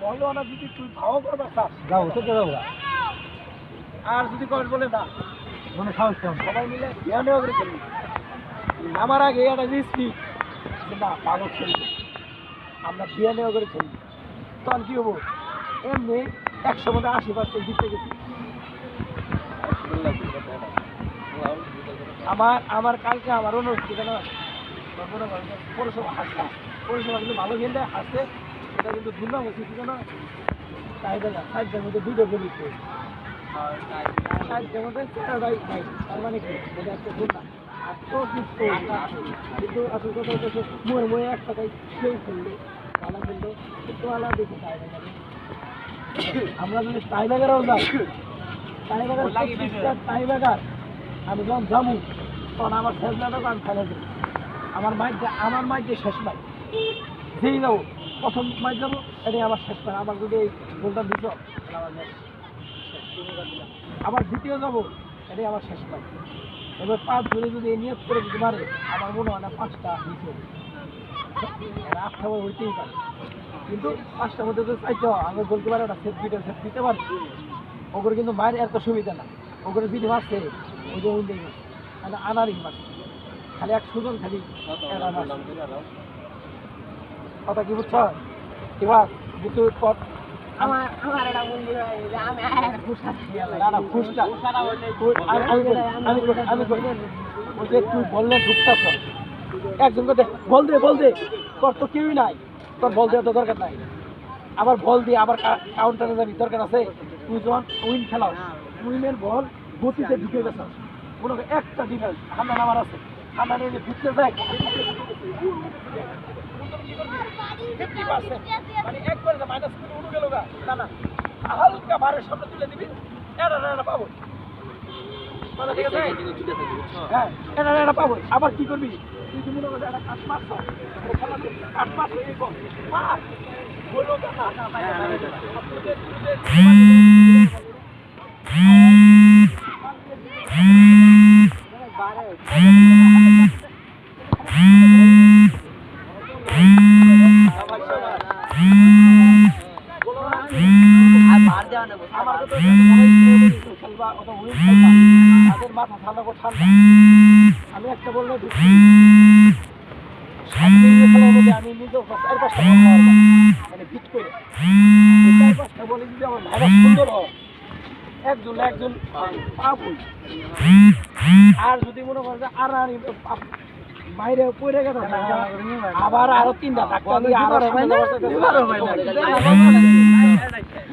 বলো না যদি তুই ভাও করবার চাস যাবো তো যাবো আর যদি কর বলে না মনে সাহস কেমন সবাই মিলে বিয়া নেওয়া করে খেলবি আমার আগে একটা জিনিসটি না ভালো খেলবি আমরা বিয়া নেওয়া করে খেলবি তখন কি হবো এমনি 100% জিতে গেছি আমার কালকে আমার অনুরোধ ছিল না পৌরসভা হাসছে পৌরসভা কিন্তু ভালো খেললে হাসছে এটা কিন্তু দুর্নাম হচ্ছে কি জানো সাইডের মধ্যে দুটো গলি আর সাইডের মধ্যে চারটাই নাই তার মানে কি এটা একটা দুর্নাম আর তো কিন্তু আসল কথা হচ্ছে ময়ে একটা তাই কেউ খেললো আলা খেললো কিন্তু আলা দেখি আমরা যদি টাইব্রেকারও যাই টাইব্রেকার আমি যখন যাবো তখন আমার শেষ ম্যাচটা আমি খেলে দেবো আমার মাইক যে শেষ মাইক যেই যাবো প্রথম মাইক যাবো এটাই আমার শেষ মাইক আমার যদি এই গোলটা দিত আমার আবার দ্বিতীয় যাবো এটাই আমার শেষ মাইক এবার 5 জনে যদি এই নিয়োগ করে দিতে পারে আমার মনে হয় না 5টা হিসেবে এরা 8টা বই হইতেই পারে কিন্তু 5টার মধ্যে তো চাইতে হয় আমি বলতে পারি ওটা সেট দিতে পারি ওগুলো কিন্তু মায়ের এত সুবিধা না ওগুলো যদি মারছে ওই যে উন্নই মারছে মানে আনারই মারছে খালি এক সুজন খালি কথা কি বুঝছ এবার বুঝতে পথ আমার একটা বন্ধু আমি ওই যে তুই বললে ঢুকতাছ একজনকে বল দে তোর তো কেউই নাই তোর বল দেওয়ার তো দরকার নাই আবার বল দিয়ে আবার কাউন্টারে যাবি দরকার আছে তুই যখন উইন খেলাও উইনের বল গতিতে ঢুকে গেছ মনে হয় একটা ডিফেন্স হান্না নামার আছে হান্না নিয়ে যে ঢুকতে যায় 50% মানে একবার মাইনাস করে উঠে গেল না হালকা ভারের সামনে তুলে দিবি এটা পাবো ঠিক আছে হ্যাঁ এটা পাবো আবার কি করবি তুই তুমি মনে একটা কাঠ মারছ কাঠ মারছ এই মার বলো মাথা ঠান্ডা করে ঠান্ডা আমি একটা বললে আমি নিজেও 4-5টা মানে ফিট করে 4-5টা বলে যদি আমার ভালো সুন্দর হয় একজন পাবই আর যদি মনে করেন আর বাইরে পড়ে গেছে আবার আরো 3টা থাকতে